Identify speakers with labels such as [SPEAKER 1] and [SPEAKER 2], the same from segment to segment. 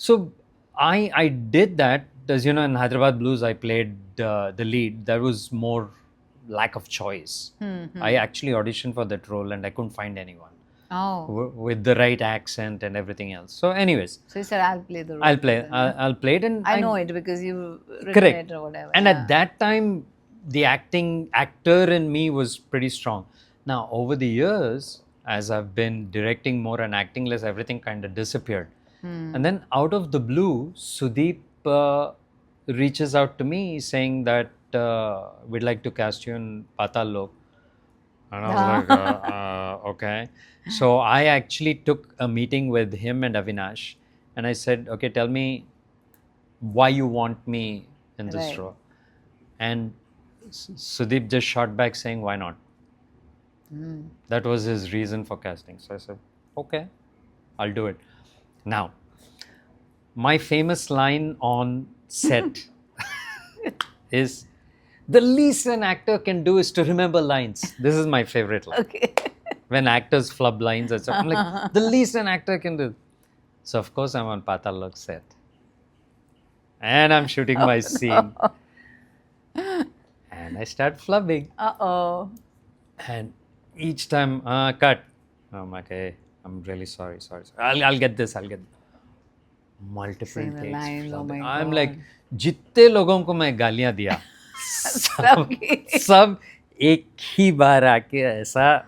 [SPEAKER 1] So I did that. As you know, in Hyderabad Blues, I played the lead. There was more lack of choice. I actually auditioned for that role and I couldn't find anyone
[SPEAKER 2] Oh.
[SPEAKER 1] with the right accent and everything else. So, anyways,
[SPEAKER 2] So you said, I'll play the role.
[SPEAKER 1] I'll play.
[SPEAKER 2] Then, yeah.
[SPEAKER 1] I'll play it, and
[SPEAKER 2] I know it because you've written
[SPEAKER 1] correct.
[SPEAKER 2] it or whatever.
[SPEAKER 1] And
[SPEAKER 2] yeah.
[SPEAKER 1] at that time, the actor in me was pretty strong. Now, over the years, as I've been directing more and acting less, everything kind of disappeared. And then, out of the blue, Sudeep reaches out to me saying that we'd like to cast you in Patal Lok. And I was like, okay. So I actually took a meeting with him and Avinash, and I said, okay, tell me why you want me in this
[SPEAKER 2] Right.
[SPEAKER 1] role. And Sudeep just shot back saying, why not? That was his reason for casting. So I said, okay, I'll do it. Now, my famous line on set is, the least an actor can do is to remember lines. This is my favorite line.
[SPEAKER 2] Okay.
[SPEAKER 1] When actors flub lines, I'm like, the least an actor can do. So of course I'm on Patal Lok set. And I'm shooting my scene. And I start flubbing.
[SPEAKER 2] Uh-oh.
[SPEAKER 1] And each time, cut. I'm like, hey, I'm really sorry. I'll get this. Multiple
[SPEAKER 2] Saying the
[SPEAKER 1] takes.
[SPEAKER 2] lines, oh my
[SPEAKER 1] I'm
[SPEAKER 2] God.
[SPEAKER 1] like, जितने लोगों को मैं गालियां दिया, सब एक ही बार आके ऐसा.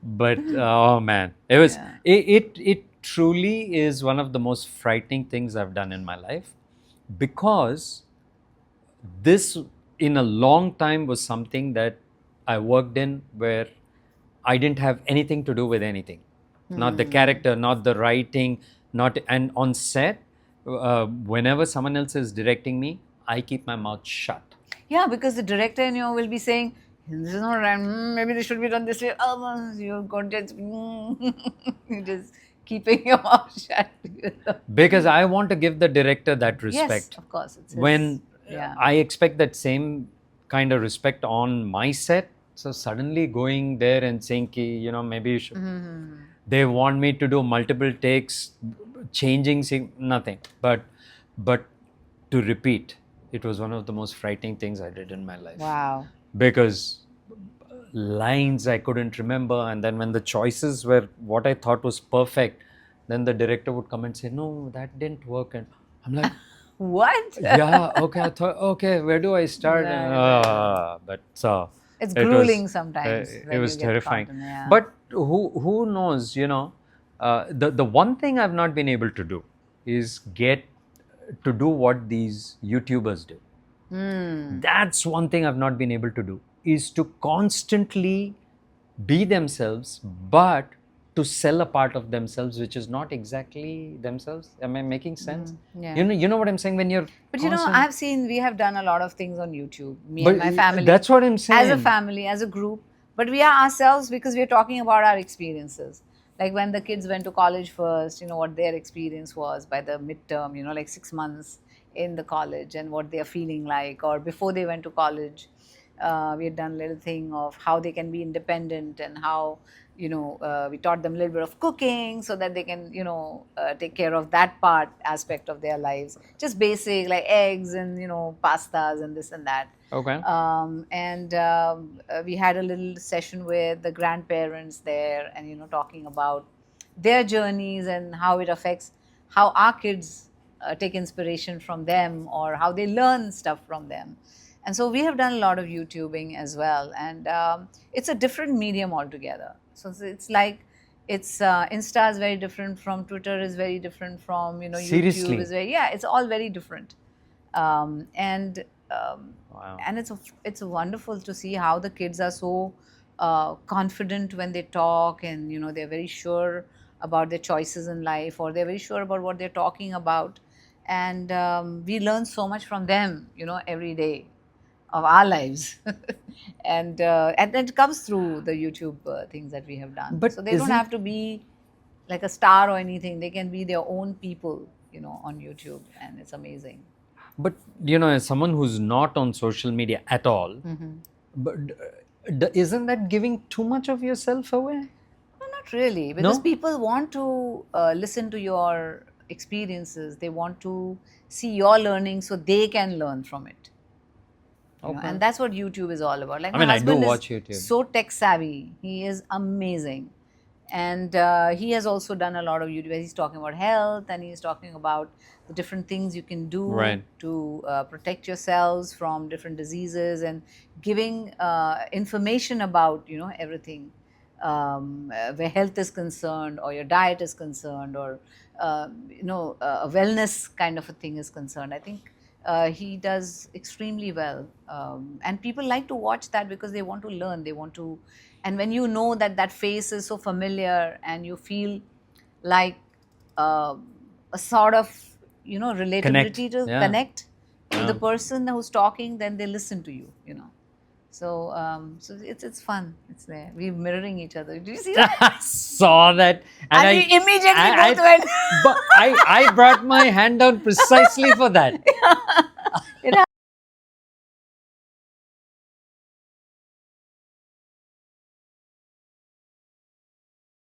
[SPEAKER 1] But oh man, it was it truly is one of the most frightening things I've done in my life, because this in a long time was something that I worked in where I didn't have anything to do with anything, not the character, not the writing, not, and on set, whenever someone else is directing me, I keep my mouth shut.
[SPEAKER 2] Yeah, because the director in you will be saying, this is not right, maybe this should be done this way. Oh, you're going to just, you're just keeping your mouth shut.
[SPEAKER 1] Because I want to give the director that respect.
[SPEAKER 2] Yes, of course. It's
[SPEAKER 1] When
[SPEAKER 2] yeah.
[SPEAKER 1] I expect that same kind of respect on my set, so suddenly going there and saying, ki, maybe you should. They want me to do multiple takes, changing nothing, but to repeat. It was one of the most frightening things I did in my life.
[SPEAKER 2] Wow.
[SPEAKER 1] Because lines I couldn't remember, and then when the choices were what I thought was perfect, then the director would come and say, no, that didn't work. And I'm like,
[SPEAKER 2] what?
[SPEAKER 1] Yeah, okay, I thought, okay, where do I start? But
[SPEAKER 2] it's
[SPEAKER 1] it
[SPEAKER 2] grueling
[SPEAKER 1] was,
[SPEAKER 2] sometimes.
[SPEAKER 1] It was terrifying.
[SPEAKER 2] Yeah.
[SPEAKER 1] But who knows, the one thing I've not been able to do is get to do what these YouTubers do. That's one thing I've not been able to do, is to constantly be themselves, but to sell a part of themselves which is not exactly themselves. Am I making sense?
[SPEAKER 2] Yeah.
[SPEAKER 1] You know what I'm saying? When you're
[SPEAKER 2] But I've seen, we have done a lot of things on YouTube, me
[SPEAKER 1] But
[SPEAKER 2] and my family.
[SPEAKER 1] that's what I'm saying.
[SPEAKER 2] As a family, as a group. But we are ourselves because we're talking about our experiences. Like when the kids went to college first, what their experience was by the midterm, like 6 months in the college and what they're feeling like, or before they went to college. We had done a little thing of how they can be independent and how, we taught them a little bit of cooking so that they can, take care of that aspect of their lives. Just basic like eggs and, pastas and this and that.
[SPEAKER 1] Okay.
[SPEAKER 2] We had a little session with the grandparents there and, talking about their journeys and how it affects how our kids take inspiration from them or how they learn stuff from them. And so we have done a lot of YouTubing as well. And it's a different medium altogether. So it's like, Insta is very different from Twitter, is very different from,
[SPEAKER 1] Seriously?
[SPEAKER 2] YouTube is very, it's all very different.
[SPEAKER 1] Wow.
[SPEAKER 2] And it's wonderful to see how the kids are so confident when they talk, and they're very sure about their choices in life, or they're very sure about what they're talking about, and we learn so much from them every day of our lives. And it comes through the YouTube things that we have done.
[SPEAKER 1] But
[SPEAKER 2] so they don't have to be like a star or anything. They can be their own people on YouTube, and it's amazing.
[SPEAKER 1] But as someone who's not on social media at all, but isn't that giving too much of yourself away?
[SPEAKER 2] No, not really, because people want to listen to your experiences. They want to see your learning so they can learn from it. You know,
[SPEAKER 1] Okay.
[SPEAKER 2] and that's what YouTube is all about. Like
[SPEAKER 1] I
[SPEAKER 2] my
[SPEAKER 1] mean, I do
[SPEAKER 2] husband
[SPEAKER 1] watch
[SPEAKER 2] is
[SPEAKER 1] YouTube.
[SPEAKER 2] so tech savvy. He is amazing, and he has also done a lot of YouTube. He's talking about health, and he's talking about the different things you can do
[SPEAKER 1] Right.
[SPEAKER 2] to protect yourselves from different diseases, and giving information about everything where health is concerned, or your diet is concerned, or a wellness kind of a thing is concerned. I think he does extremely well, and people like to watch that because they want to learn. They want to, and when you know that that face is so familiar, and you feel like a sort of relatability to
[SPEAKER 1] Yeah.
[SPEAKER 2] connect to the
[SPEAKER 1] Yeah.
[SPEAKER 2] person who's talking, then they listen to you. So so it's fun. It's there. We're mirroring each other. Did you see that?
[SPEAKER 1] I saw that,
[SPEAKER 2] And we immediately both went.
[SPEAKER 1] But I brought my hand down precisely for that.